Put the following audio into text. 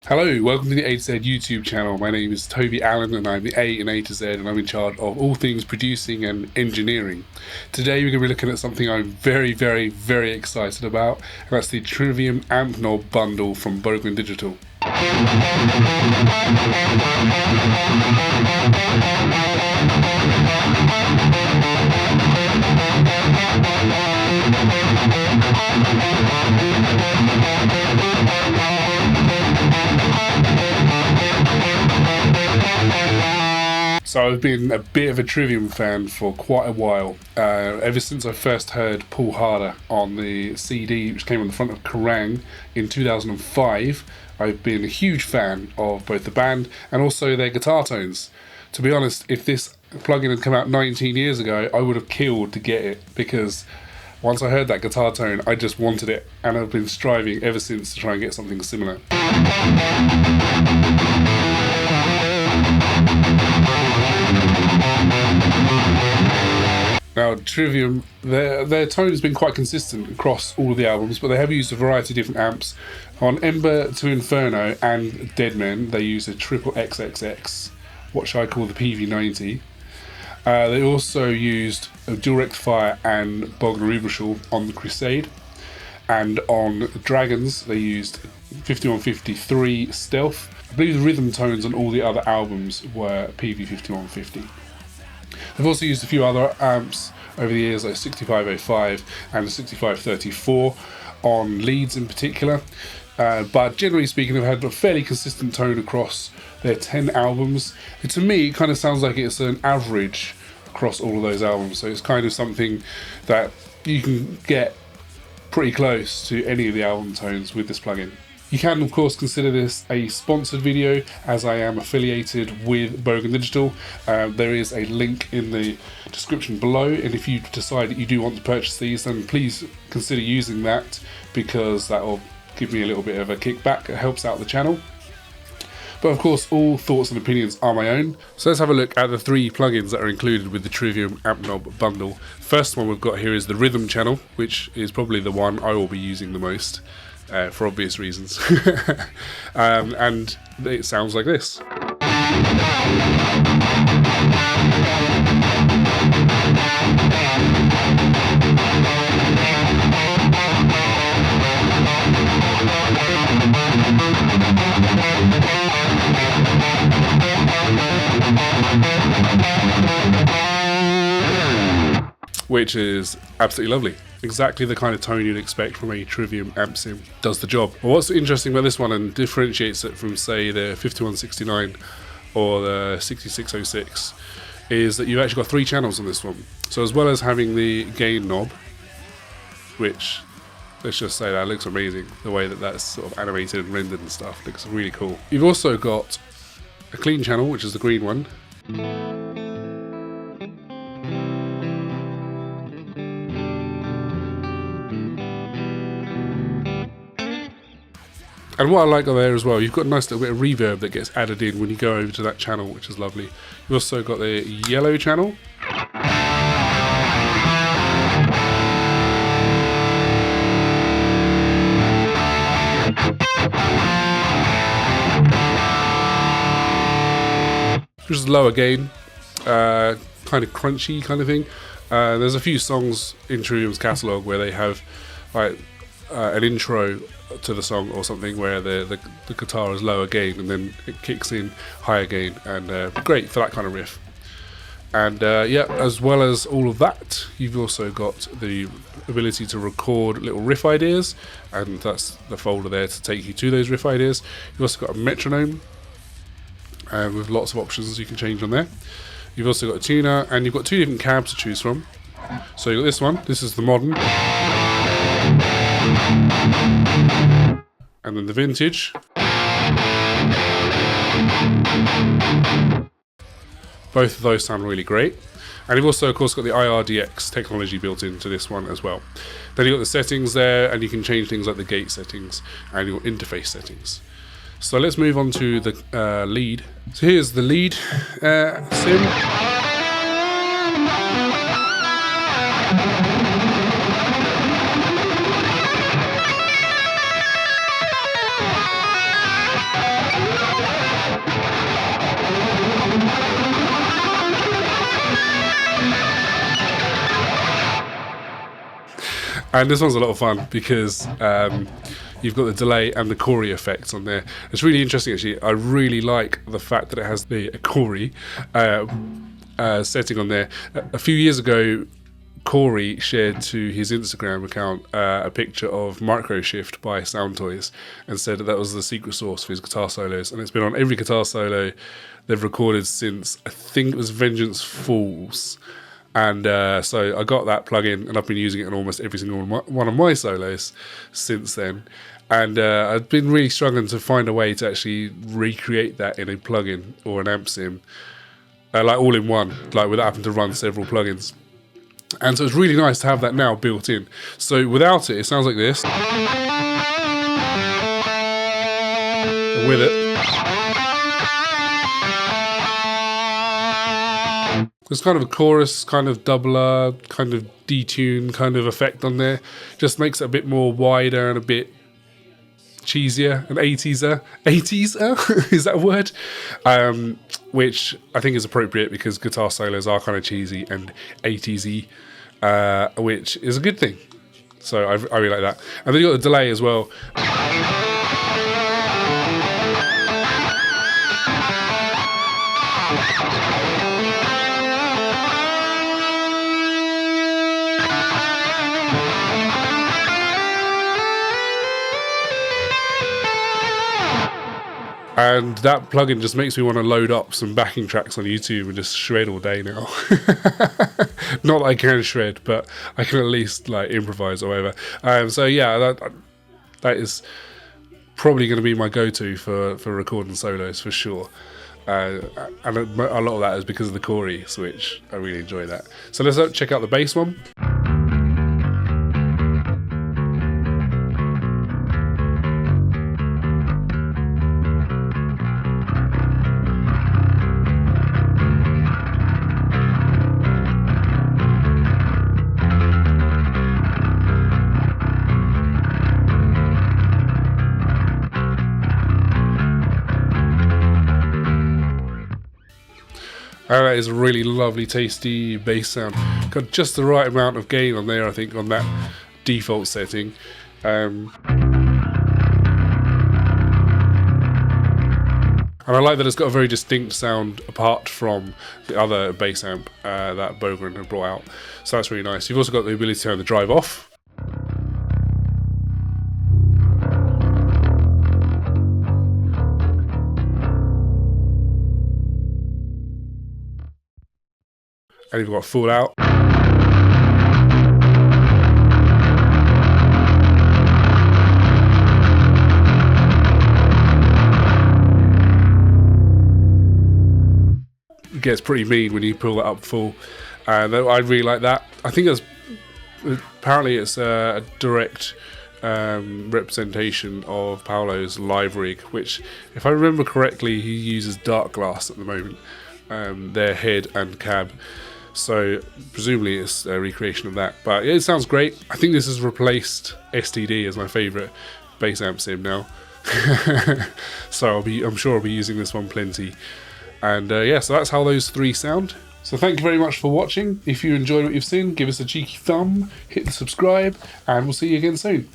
Hello, welcome to the A to Z YouTube channel. My name is Toby Allen and I'm the A in A to Z and I'm in charge of all things producing and engineering. Today we're going to be looking at something I'm very excited about, and that's the Trivium AmpKnob bundle from Bogren Digital. So I've been a bit of a Trivium fan for quite a while, ever since I first heard Pull Harder on the CD which came on the front of Kerrang in 2005. I've been a huge fan of both the band and also their guitar tones. To be honest, if this plugin had come out 19 years ago, I would have killed to get it, because once I heard that guitar tone, I just wanted it, and I've been striving ever since to try and get something similar. Now, Trivium, their tone has been quite consistent across all of the albums, but they have used a variety of different amps. On Ember to Inferno and Dead Men, they use a triple XXX, what shall I call the PV90. They also used a dual rectifier and Bogren on the Crusade. And on Dragons, they used 5153 Stealth. I believe the rhythm tones on all the other albums were PV5150. They've also used a few other amps over the years, like 6505 and 6534 on leads in particular. But generally speaking, they've had a fairly consistent tone across their 10 albums. And to me, it kind of sounds like it's an average across all of those albums. So it's kind of something that you can get pretty close to any of the album tones with this plugin. You can, of course, consider this a sponsored video, as I am affiliated with Bogren Digital. There is a link in the description below, and if you decide that you do want to purchase these, then please consider using that, because that will give me a little bit of a kickback. It helps out the channel. But of course, all thoughts and opinions are my own. So let's have a look at the three plugins that are included with the Trivium AmpKnob bundle. First one we've got here is the Rhythm channel, which is probably the one I will be using the most. For obvious reasons. And it sounds like this. Which is absolutely lovely. Exactly the kind of tone you'd expect from a Trivium amp sim. Does the job. Well, what's interesting about this one and differentiates it from, say, the 5169 or the 6606 is that you've actually got 3 channels on this one. So as well as having the gain knob, which, let's just say that looks amazing, the way that that's sort of animated and rendered and stuff, looks really cool. You've also got a clean channel, which is the green one. And what I like on there as well, you've got a nice little bit of reverb that gets added in when you go over to that channel, which is lovely. You've also got the yellow channel. Which is lower gain, kind of crunchy kind of thing. There's a few songs in Trivium's catalogue where they have like an intro to the song or something where the guitar is lower gain and then it kicks in higher gain, and great for that kind of riff. And yeah, as well as all of that, you've also got the ability to record little riff ideas, and that's the folder there to take you to those riff ideas. You've also got a metronome with lots of options you can change on there. You've also got a tuner, and you've got 2 different cabs to choose from. So you've got this one, this is the modern, and then the vintage. Both of those sound really great. And you've also, of course, got the IRDX technology built into this one as well. Then you've got the settings there, and you can change things like the gate settings and your interface settings. So let's move on to the lead. So here's the lead sim. And this one's a lot of fun because you've got the delay and the Corey effects on there. It's really interesting, actually. I really like the fact that it has the Corey setting on there. A few years ago, Corey shared to his Instagram account a picture of Microshift by Soundtoys and said that was the secret sauce for his guitar solos. And it's been on every guitar solo they've recorded since, I think it was Vengeance Falls. And so I got that plugin, and I've been using it in almost every single one of my solos since then. And I've been really struggling to find a way to actually recreate that in a plugin or an amp sim, like all in one, like without having to run several plugins. And so it's really nice to have that now built in. So without it, it sounds like this. And with it, there's kind of a chorus, kind of doubler, kind of detune kind of effect on there. Just makes it a bit more wider and a bit cheesier and 80s-er. 80s-er? Is that a word? Which I think is appropriate because guitar solos are kind of cheesy and 80s-y, which is a good thing. So I really like that. And then you got the delay as well. And that plugin just makes me want to load up some backing tracks on YouTube and just shred all day now. Not that I can shred, but I can at least like improvise or whatever. So yeah, that is probably going to be my go-to for recording solos for sure. And a lot of that is because of the Corey switch. I really enjoy that. So let's check out the bass one. And that is a really lovely, tasty bass sound. Got just the right amount of gain on there, I think, on that default setting. And I like that it's got a very distinct sound apart from the other bass amp that Bogren had brought out. So that's really nice. You've also got the ability to turn the drive off. And you've got full out. It gets pretty mean when you pull it up full. And I really like that. I think apparently it's a direct representation of Paolo's live rig, which, if I remember correctly, he uses dark glass at the moment, their head and cab. So presumably it's a recreation of that. But yeah, it sounds great. I think this has replaced STD as my favourite bass amp sim now. So I'm sure I'll be using this one plenty. And yeah, so that's how those three sound. So thank you very much for watching. If you enjoyed what you've seen, give us a cheeky thumb, hit the subscribe, and we'll see you again soon.